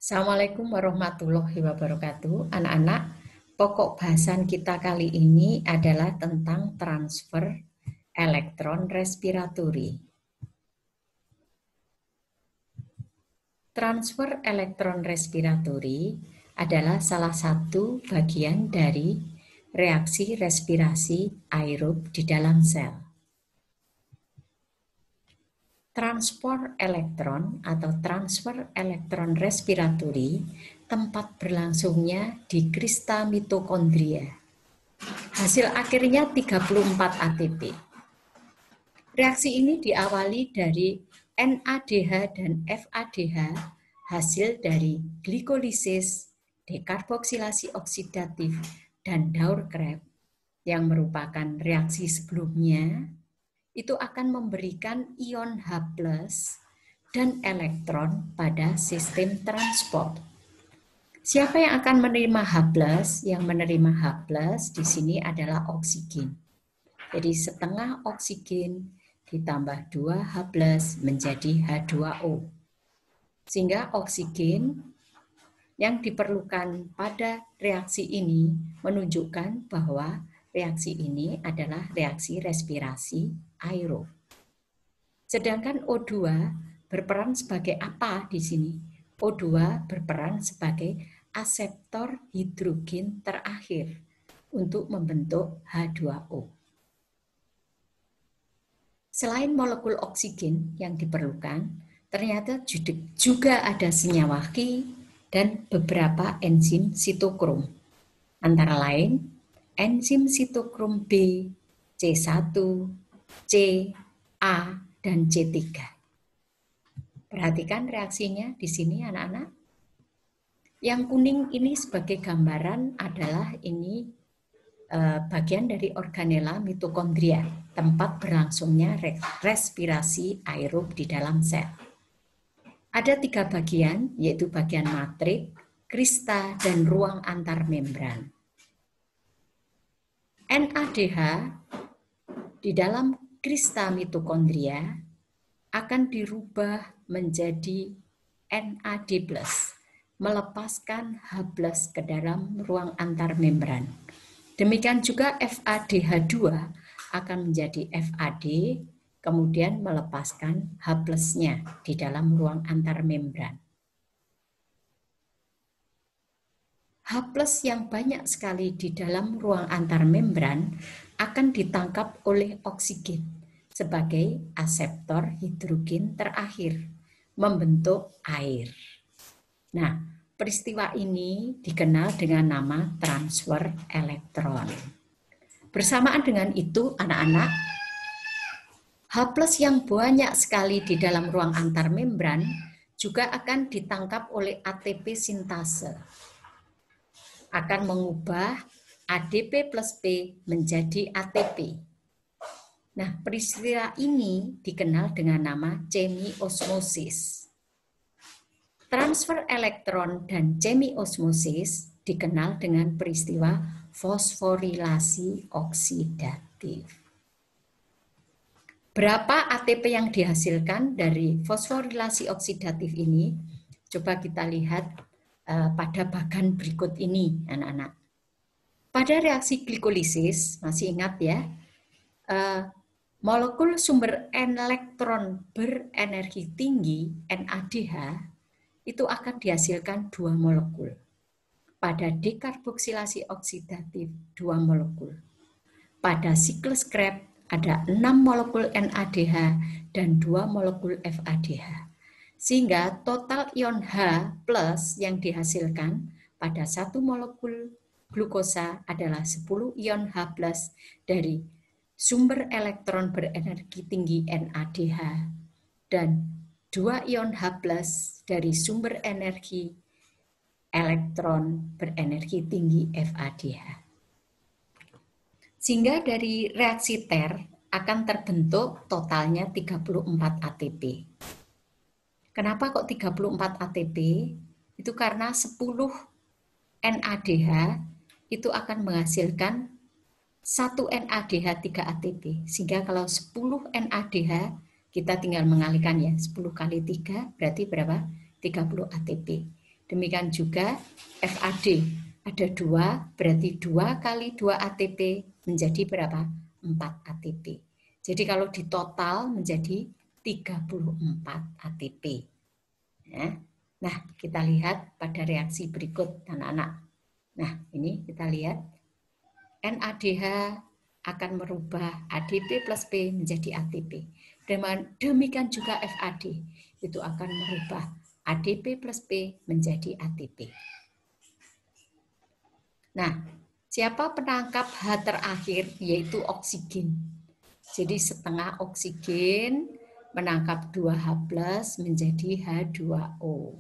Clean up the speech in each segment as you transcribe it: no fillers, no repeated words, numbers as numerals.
Assalamualaikum warahmatullahi wabarakatuh. Anak-anak, pokok bahasan kita kali ini adalah tentang transfer elektron respiratori. Transfer elektron respiratori adalah salah satu bagian dari reaksi respirasi aerob di dalam sel. Transfer elektron atau transfer elektron respiratori tempat berlangsungnya di krista mitokondria. Hasil akhirnya 34 ATP. Reaksi ini diawali dari NADH dan FADH hasil dari glikolisis, dekarboksilasi oksidatif, dan Daur-Krebs yang merupakan reaksi sebelumnya itu akan memberikan ion H+ dan elektron pada sistem transport. Siapa yang akan menerima H+? Yang menerima H+ di sini adalah oksigen. Jadi setengah oksigen ditambah 2 H+ menjadi H2O. Sehingga oksigen yang diperlukan pada reaksi ini menunjukkan bahwa reaksi ini adalah reaksi respirasi aerob. Sedangkan O2 berperan sebagai apa di sini? O2 berperan sebagai aseptor hidrogen terakhir untuk membentuk H2O. Selain molekul oksigen yang diperlukan, ternyata juga ada senyawa Ki dan beberapa enzim sitokrom. Antara lain, enzim sitokrom B, C1, C, A, dan C3. Perhatikan reaksinya di sini anak-anak. Yang kuning ini sebagai gambaran adalah ini bagian dari organela mitokondria, tempat berlangsungnya respirasi aerob di dalam sel. Ada 3 bagian, yaitu bagian matrik, krista, dan ruang antar membran. NADH di dalam krista mitokondria akan dirubah menjadi NAD+, melepaskan H+ ke dalam ruang antar membran. Demikian juga FADH2 akan menjadi FAD, kemudian melepaskan H+-nya di dalam ruang antar membran. H+ yang banyak sekali di dalam ruang antar membran akan ditangkap oleh oksigen sebagai aseptor hidrogen terakhir, membentuk air. Nah, peristiwa ini dikenal dengan nama transfer elektron. Bersamaan dengan itu, anak-anak, H+ yang banyak sekali di dalam ruang antar membran juga akan ditangkap oleh ATP sintase. Akan mengubah ADP plus P menjadi ATP. Nah, peristiwa ini dikenal dengan nama chemiosmosis. Transfer elektron dan chemiosmosis dikenal dengan peristiwa fosforilasi oksidatif. Berapa ATP yang dihasilkan dari fosforilasi oksidatif ini? Coba kita lihat pada bagan berikut ini, anak-anak. Pada reaksi glikolisis, masih ingat ya, molekul sumber elektron berenergi tinggi, NADH, itu akan dihasilkan 2 molekul. Pada dekarboksilasi oksidatif, 2 molekul. Pada siklus Krebs, ada 6 molekul NADH dan 2 molekul FADH. Sehingga total ion H+ yang dihasilkan pada 1 molekul glukosa adalah 10 ion H+ dari sumber elektron berenergi tinggi NADH dan 2 ion H+ dari sumber energi elektron berenergi tinggi FADH. Sehingga dari reaksi TER akan terbentuk totalnya 34 ATP. Kenapa kok 34 ATP? Itu karena 10 NADH itu akan menghasilkan 1 NADH 3 ATP. Sehingga kalau 10 NADH kita tinggal mengalihkan ya, 10 kali 3 berarti berapa? 30 ATP. Demikian juga FAD. Ada 2, berarti 2 kali 2 ATP menjadi berapa? 4 ATP. Jadi kalau ditotal menjadi 34 ATP. Ya. Nah, kita lihat pada reaksi berikut, anak-anak. Nah, ini kita lihat. NADH akan merubah ADP plus P menjadi ATP. Demikian juga FAD. Itu akan merubah ADP plus P menjadi ATP. Nah, siapa penangkap H terakhir? Yaitu oksigen. Jadi setengah oksigen menangkap 2H+ menjadi H2O.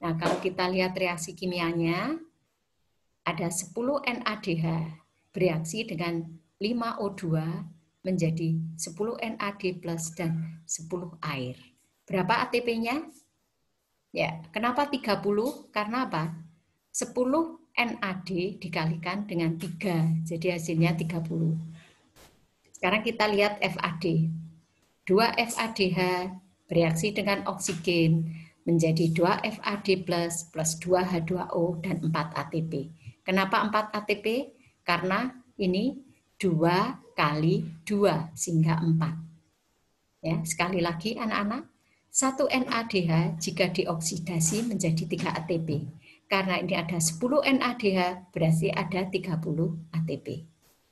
Nah, kalau kita lihat reaksi kimianya, ada 10 NADH bereaksi dengan 5O2 menjadi 10 NAD+ dan 10 air. Berapa ATP-nya? Ya, kenapa 30? Karena apa? 10 NAD dikalikan dengan 3, jadi hasilnya 30. Sekarang kita lihat FAD. 2 FADH bereaksi dengan oksigen menjadi 2 FAD+ plus 2 H2O dan 4 ATP. Kenapa 4 ATP? Karena ini 2 kali 2 sehingga 4. Ya, sekali lagi anak-anak, 1 NADH jika dioksidasi menjadi 3 ATP. Karena ini ada 10 NADH berarti ada 30 ATP.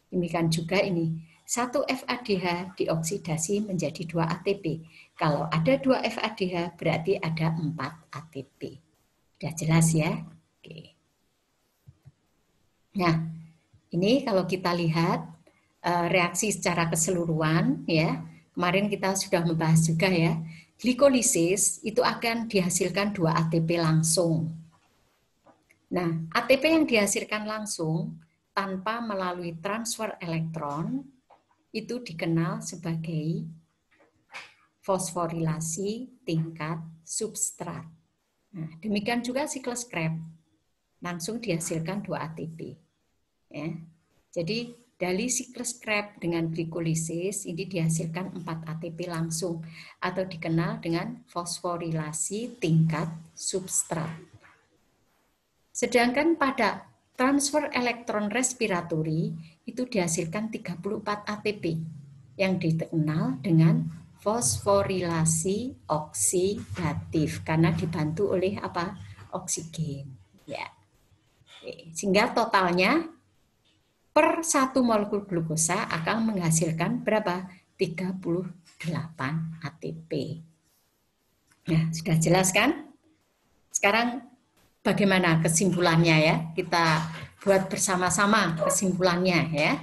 Demikian juga ini. 1 FADH dioksidasi menjadi 2 ATP. Kalau ada 2 FADH berarti ada 4 ATP. Sudah jelas ya? Oke. Nah, ini kalau kita lihat reaksi secara keseluruhan ya. Kemarin kita sudah membahas juga ya. Glikolisis itu akan dihasilkan 2 ATP langsung. Nah, ATP yang dihasilkan langsung tanpa melalui transfer elektron itu dikenal sebagai fosforilasi tingkat substrat. Nah, demikian juga siklus Krebs, langsung dihasilkan 2 ATP. Ya. Jadi dari siklus Krebs dengan glikolisis ini dihasilkan 4 ATP langsung atau dikenal dengan fosforilasi tingkat substrat. Sedangkan pada transfer elektron respiratori itu dihasilkan 34 ATP yang dikenal dengan fosforilasi oksidatif karena dibantu oleh apa? Oksigen. Ya. Sehingga totalnya per 1 molekul glukosa akan menghasilkan berapa? 38 ATP. Nah, sudah jelas kan? Sekarang bagaimana kesimpulannya ya? Kita buat bersama-sama kesimpulannya ya.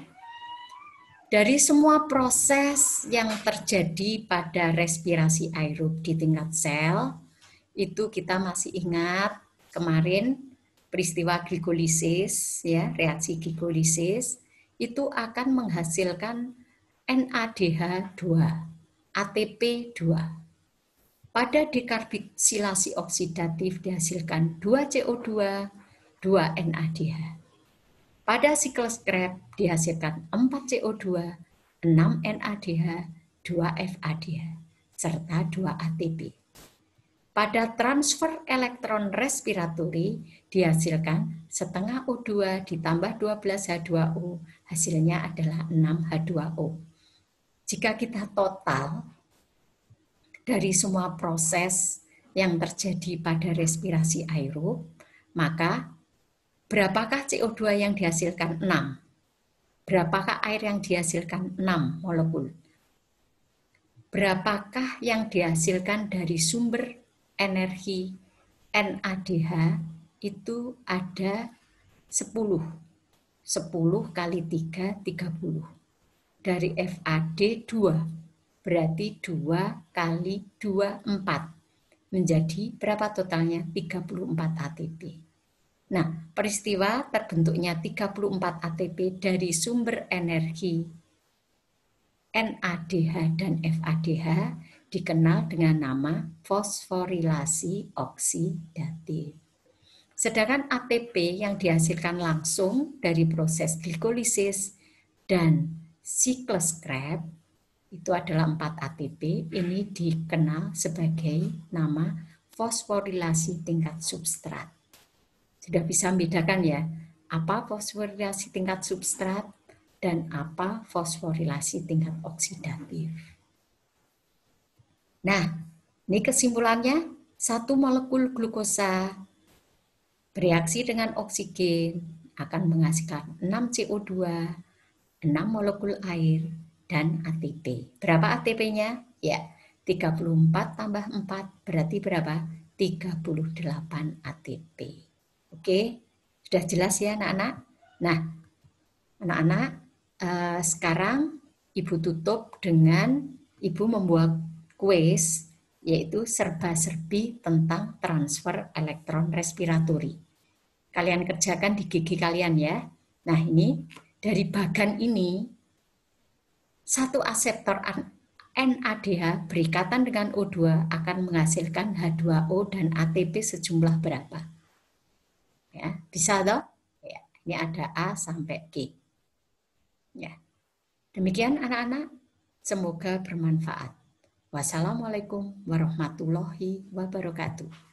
Dari semua proses yang terjadi pada respirasi aerob di tingkat sel, itu kita masih ingat kemarin peristiwa glikolisis ya, reaksi glikolisis itu akan menghasilkan NADH2, ATP2. Pada dekarboksilasi oksidatif dihasilkan 2 CO2, 2 NADH. Pada siklus Krebs dihasilkan 4 CO2, 6 NADH, 2 FADH, serta 2 ATP. Pada transfer elektron respiratori dihasilkan setengah O2 ditambah 12 H2O, hasilnya adalah 6 H2O. Jika kita total dari semua proses yang terjadi pada respirasi aerob, maka berapakah CO2 yang dihasilkan? 6. Berapakah air yang dihasilkan? 6 molekul. Berapakah yang dihasilkan dari sumber energi NADH? Itu ada 10. 10 kali 3, 30. Dari FAD 2. Berarti 2 kali 2, 4. Menjadi berapa totalnya? 34 ATP. Nah, peristiwa terbentuknya 34 ATP dari sumber energi NADH dan FADH dikenal dengan nama fosforilasi oksidatif. Sedangkan ATP yang dihasilkan langsung dari proses glikolisis dan siklus Krebs itu adalah 4 ATP, ini dikenal sebagai nama fosforilasi tingkat substrat. Sudah bisa membedakan ya, apa fosforilasi tingkat substrat dan apa fosforilasi tingkat oksidatif. Nah, ini kesimpulannya, satu molekul glukosa bereaksi dengan oksigen akan menghasilkan 6 CO2, 6 molekul air, dan ATP. Berapa ATP-nya? Ya, 34 tambah 4 berarti berapa? 38 ATP. Oke, sudah jelas ya anak-anak? Nah, anak-anak, sekarang Ibu tutup dengan Ibu membuat kuis, yaitu serba-serbi tentang transfer elektron respiratori. Kalian kerjakan di gigi kalian ya. Nah ini, dari bagan ini, satu aseptor NADH berikatan dengan O2 akan menghasilkan H2O dan ATP sejumlah berapa? Ya, bisa toh? Ya, ini ada A sampai G. Ya. Demikian anak-anak, semoga bermanfaat. Wassalamualaikum warahmatullahi wabarakatuh.